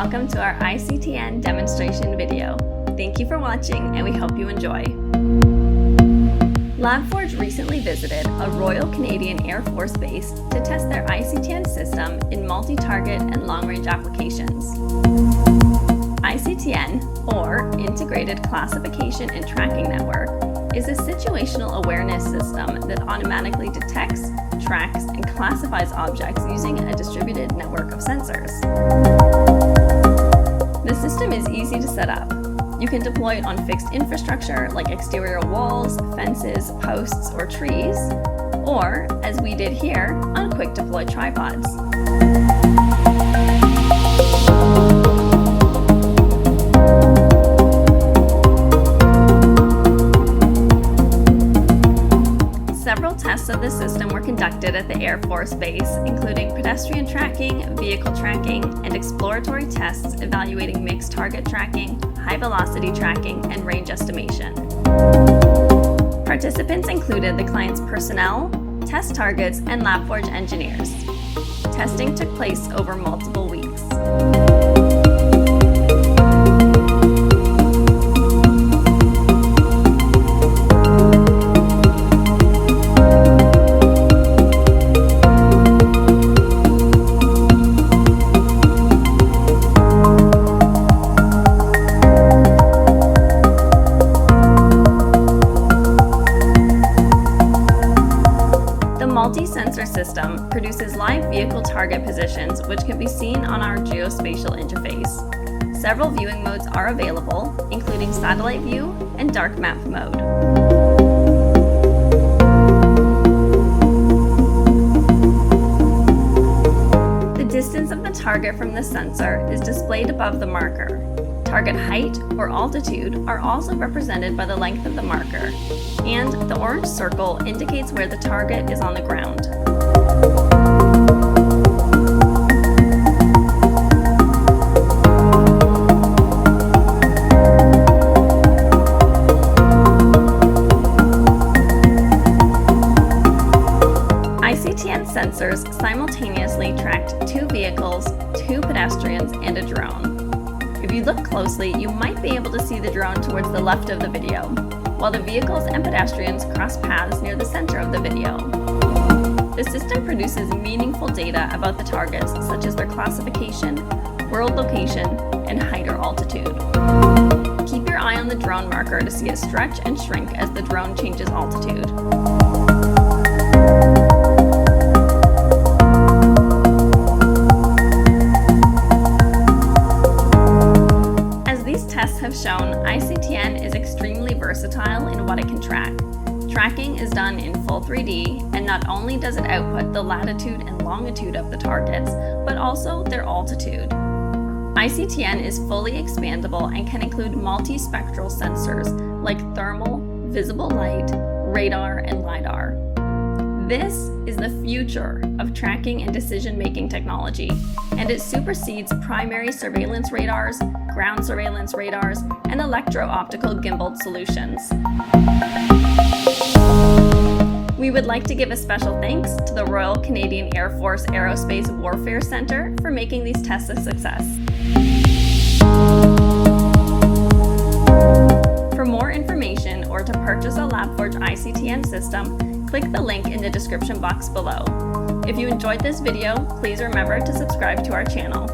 welcome to our ICTN demonstration video. Thank you for watching and we hope you enjoy. Labforge recently visited a Royal Canadian Air Force base to test their ICTN system in multi-target and long-range applications. ICTN, or Integrated Classification and Tracking Network, is a situational awareness system that automatically detects, tracks, and classifies objects using a distributed network of sensors. The system is easy to set up. You can deploy it on fixed infrastructure like exterior walls, fences, posts, or trees, or, as we did here, on quick deploy tripods. Several tests of the system were conducted at the Air Force Base, including pedestrian tracking, vehicle tracking, and exploratory tests evaluating mixed target tracking, high-velocity tracking, and range estimation. Participants included the client's personnel, test targets, and Labforge engineers. Testing took place over multiple weeks. The multi-sensor system produces live vehicle target positions which can be seen on our geospatial interface. Several viewing modes are available, including satellite view and dark map mode. The distance of the target from the sensor is displayed above the marker. Target height or altitude are also represented by the length of the marker, and the orange circle indicates where the target is on the ground. ICTN sensors simultaneously tracked 2 vehicles, 2 pedestrians, and a drone. If you look closely, you might be able to see the drone towards the left of the video, while the vehicles and pedestrians cross paths near the center of the video. The system produces meaningful data about the targets, such as their classification, world location, and height or altitude. Keep your eye on the drone marker to see it stretch and shrink as the drone changes altitude. Tests have shown ICTN is extremely versatile in what it can track. Tracking is done in full 3D, and not only does it output the latitude and longitude of the targets, but also their altitude. ICTN is fully expandable and can include multispectral sensors like thermal, visible light, radar, and LiDAR. This is the future of tracking and decision-making technology, and it supersedes primary surveillance radars, ground surveillance radars, and electro-optical gimbaled solutions. We would like to give a special thanks to the Royal Canadian Air Force Aerospace Warfare Center for making these tests a success. For more information or to purchase a Labforge ICTN system, click the link in the description box below. If you enjoyed this video, please remember to subscribe to our channel.